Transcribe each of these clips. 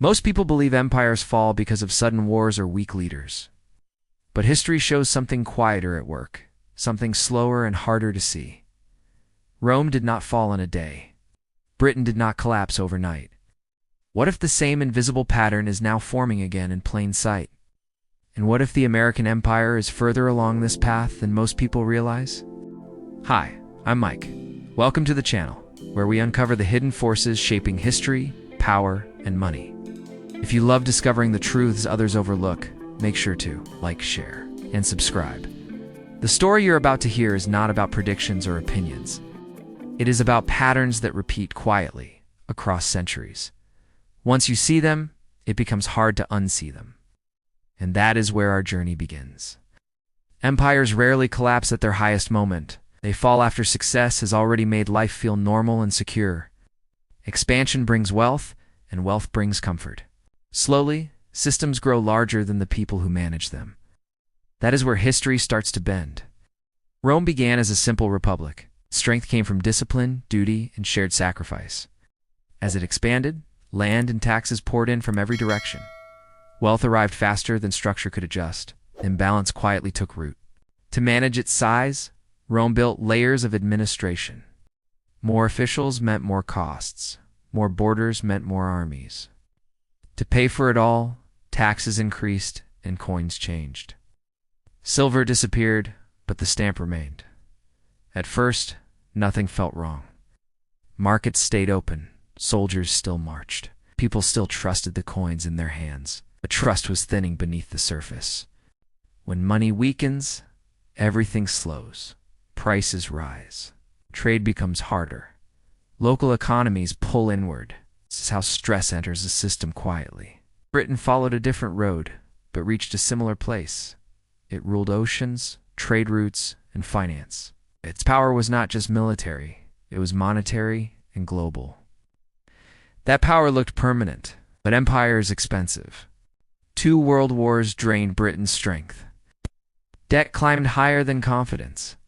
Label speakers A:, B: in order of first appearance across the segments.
A: Most people believe empires fall because of sudden wars or weak leaders. But history shows something quieter at work, something slower and harder to see. Rome did not fall in a day. Britain did not collapse overnight. What if the same invisible pattern is now forming again in plain sight? And what if the American empire is further along this path than most people realize? Hi, I'm Mike. Welcome to the channel, where we uncover the hidden forces shaping history, power, and money. If you love discovering the truths others overlook, make sure to like, share, and subscribe. The story you're about to hear is not about predictions or opinions. It is about patterns that repeat quietly across centuries. Once you see them, it becomes hard to unsee them. And that is where our journey begins. Empires rarely collapse at their highest moment. They fall after success has already made life feel normal and secure. Expansion brings wealth, and wealth brings comfort. Slowly, systems grow larger than the people who manage them. That is where history starts to bend. Rome began as a simple republic. Strength came from discipline, duty, and shared sacrifice. As it expanded, land and taxes poured in from every direction. Wealth arrived faster than structure could adjust. Imbalance quietly took root. To manage its size, Rome built layers of administration. More officials meant more costs. More borders meant more armies. To pay for it all, taxes increased and coins changed. Silver disappeared, but the stamp remained. At first, nothing felt wrong. Markets stayed open, soldiers still marched. People still trusted the coins in their hands, but trust was thinning beneath the surface. When money weakens, everything slows. Prices rise. Trade becomes harder. Local economies pull inward. This is how stress enters the system quietly. Britain followed a different road, but reached a similar place. It ruled oceans, trade routes, and finance. Its power was not just military, it was monetary and global. That power looked permanent, but empire is expensive. 2 world wars drained Britain's strength. Debt climbed higher than confidence.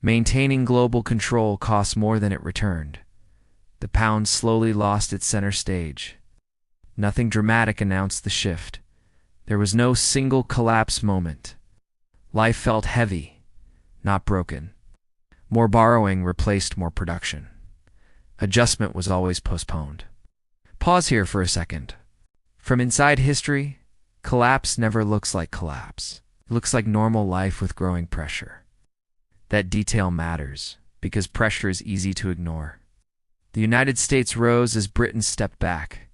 A: Maintaining global control cost more than it returned. The pound slowly lost its center stage. Nothing dramatic announced the shift. There was no single collapse moment. Life felt heavy, not broken. More borrowing replaced more production. Adjustment was always postponed. Pause here for a second. From inside history, collapse never looks like collapse. It looks like normal life with growing pressure. That detail matters, because pressure is easy to ignore. The United States rose as Britain stepped back.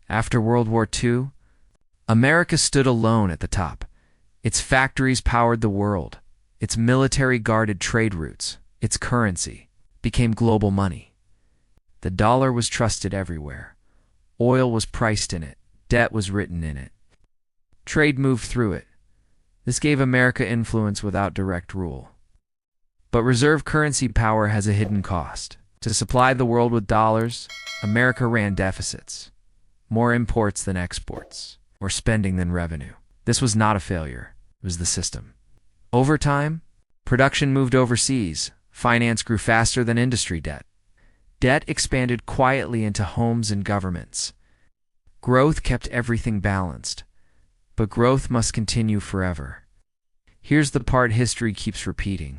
A: After World War II, America stood alone at the top. Its factories powered the world. Its military guarded trade routes. Its currency became global money. The dollar was trusted everywhere. Oil was priced in it. Debt was written in it. Trade moved through it. This gave America influence without direct rule. But reserve currency power has a hidden cost. To supply the world with dollars, America ran deficits. More imports than exports. More spending than revenue. This was not a failure. It was the system. Over time, production moved overseas. Finance grew faster than industry debt. Debt expanded quietly into homes and governments. Growth kept everything balanced. But growth must continue forever. Here's the part history keeps repeating.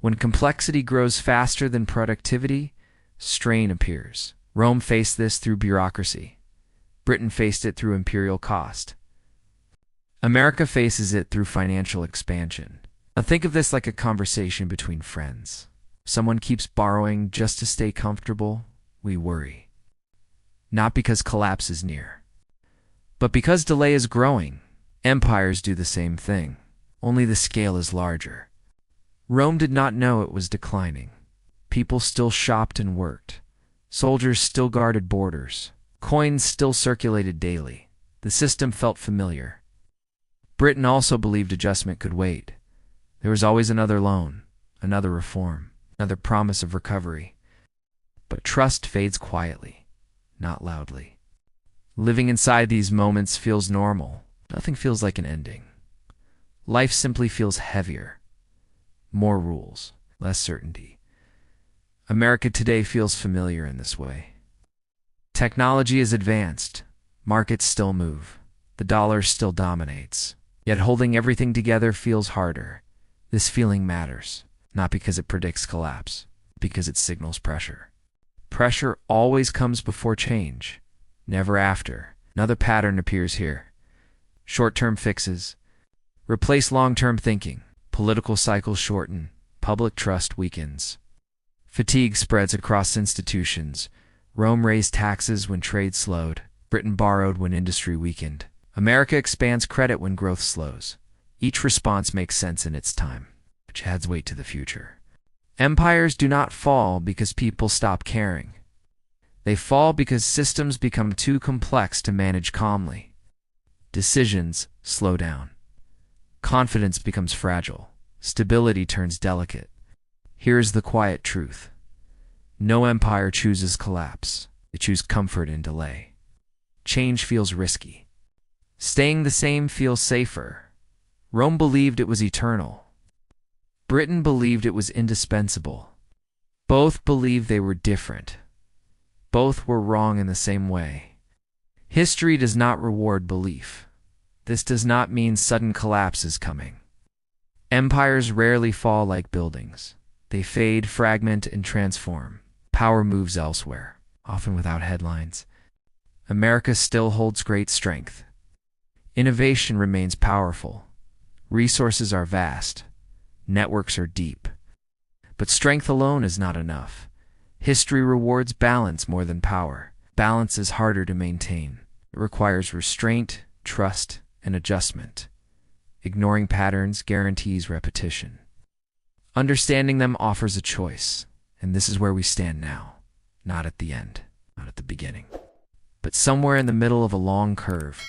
A: When complexity grows faster than productivity, strain appears. Rome faced this through bureaucracy. Britain faced it through imperial cost. America faces it through financial expansion. Now think of this like a conversation between friends. If someone keeps borrowing just to stay comfortable, we worry. Not because collapse is near, but because delay is growing. Empires do the same thing, only the scale is larger. Rome did not know it was declining. People still shopped and worked. Soldiers still guarded borders. Coins still circulated daily. The system felt familiar. Britain also believed adjustment could wait. There was always another loan, another reform, another promise of recovery. But trust fades quietly, not loudly. Living inside these moments feels normal. Nothing feels like an ending. Life simply feels heavier. More rules, less certainty. America today feels familiar in this way. Technology is advanced. Markets still move. The dollar still dominates. Yet holding everything together feels harder. This feeling matters, not because it predicts collapse, because it signals pressure. Pressure always comes before change, never after. Another pattern appears here. Short-term fixes replace long-term thinking. Political cycles shorten. Public trust weakens. Fatigue spreads across institutions. Rome raised taxes when trade slowed. Britain borrowed when industry weakened. America expands credit when growth slows. Each response makes sense in its time, which adds weight to the future. Empires do not fall because people stop caring. They fall because systems become too complex to manage calmly. Decisions slow down. Confidence becomes fragile. Stability turns delicate. Here's the quiet truth. No empire chooses collapse. They choose comfort in delay. Change feels risky. Staying the same feels safer. Rome believed it was eternal. Britain believed it was indispensable. Both believed they were different. Both were wrong in the same way. History does not reward belief. This does not mean sudden collapse is coming. Empires rarely fall like buildings. They fade, fragment, and transform. Power moves elsewhere, often without headlines. America still holds great strength. Innovation remains powerful. Resources are vast. Networks are deep. But strength alone is not enough. History rewards balance more than power. Balance is harder to maintain. It requires restraint, trust, and adjustment. Ignoring patterns guarantees repetition. Understanding them offers a choice, and this is where we stand now. Not at the end, not at the beginning, but somewhere in the middle of a long curve.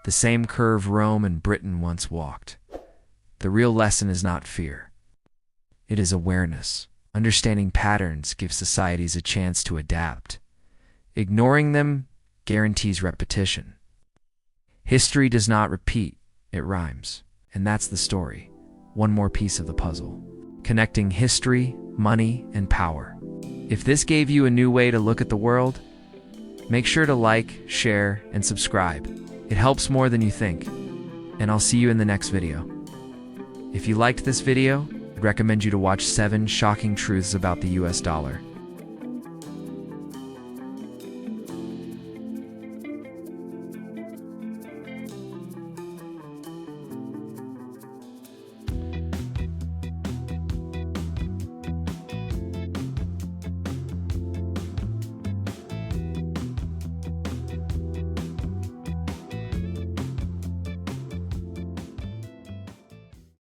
A: The same curve Rome and Britain once walked. The real lesson is not fear. It is awareness. Understanding patterns gives societies a chance to adapt. Ignoring them guarantees repetition. History does not repeat, it rhymes. And that's the story. One more piece of the puzzle. Connecting history, money, and power. If this gave you a new way to look at the world, make sure to like, share, and subscribe. It helps more than you think. And I'll see you in the next video. If you liked this video, I'd recommend you to watch 7 Shocking Truths About the US Dollar.